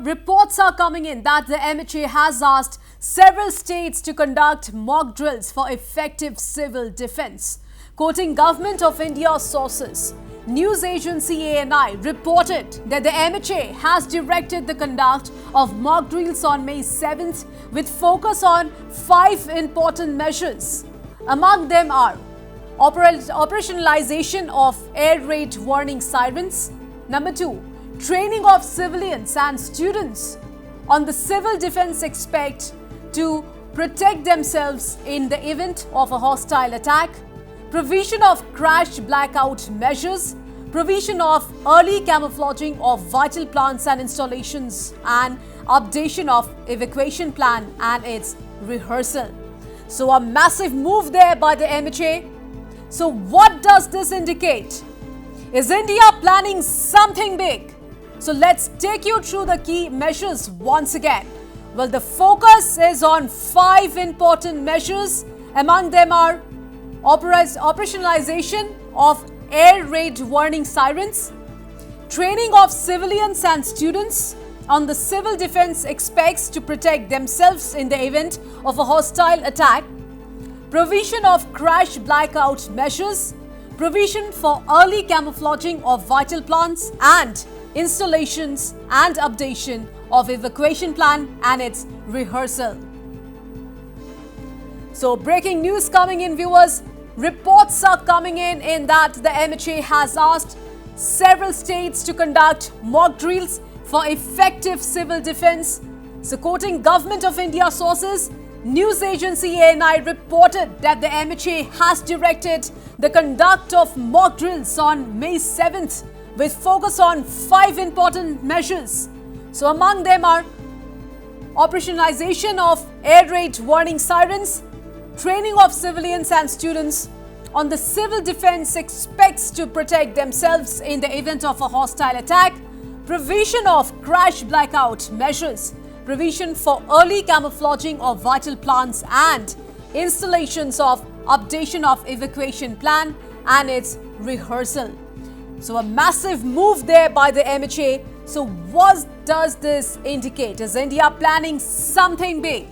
reports are coming in that the MHA has asked several states to conduct mock drills for effective civil defense. Quoting Government of India sources, news agency ANI reported that the MHA has directed the conduct of mock drills on May 7th with focus on 5 important measures. Among them are operationalization of air raid warning sirens. Number 2, training of civilians and students on the civil defense aspect to protect themselves in the event of a hostile attack. Provision of crash blackout measures. Provision of early camouflaging of vital plants and installations, and updation of evacuation plan and its rehearsal. So a massive move there by the MHA. So what does this indicate? Is India planning something big? So let's take you through the key measures once again. Well, the focus is on 5 important measures. Among them are operationalization of air raid warning sirens, training of civilians and students on the civil defense aspects to protect themselves in the event of a hostile attack, provision of crash blackout measures, provision for early camouflaging of vital plants and installations, and updation of evacuation plan and its rehearsal. So breaking news coming in, viewers. Reports are coming in that the MHA has asked several states to conduct mock drills for effective civil defense. So quoting Government of India sources, news agency ANI reported that the MHA has directed the conduct of mock drills on May 7th with focus on 5 important measures. So among them are operationalization of air raid warning sirens, training of civilians and students on the civil defense aspects to protect themselves in the event of a hostile attack, provision of crash blackout measures, provision for early camouflaging of vital plants and installations of updation of evacuation plan and its rehearsal. So a massive move there by the MHA. So what does this indicate? Is India planning something big?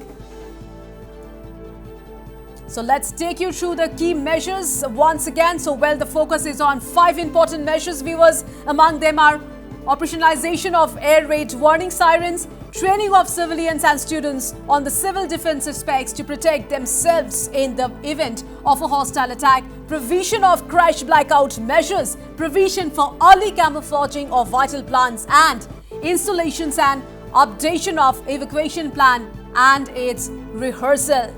So let's take you through the key measures once again. So the focus is on 5 important measures, viewers. Among them are operationalization of air raid warning sirens, training of civilians and students on the civil defense aspects to protect themselves in the event of a hostile attack, provision of crash blackout measures, provision for early camouflaging of vital plants and installations, and updation of evacuation plan and its rehearsal.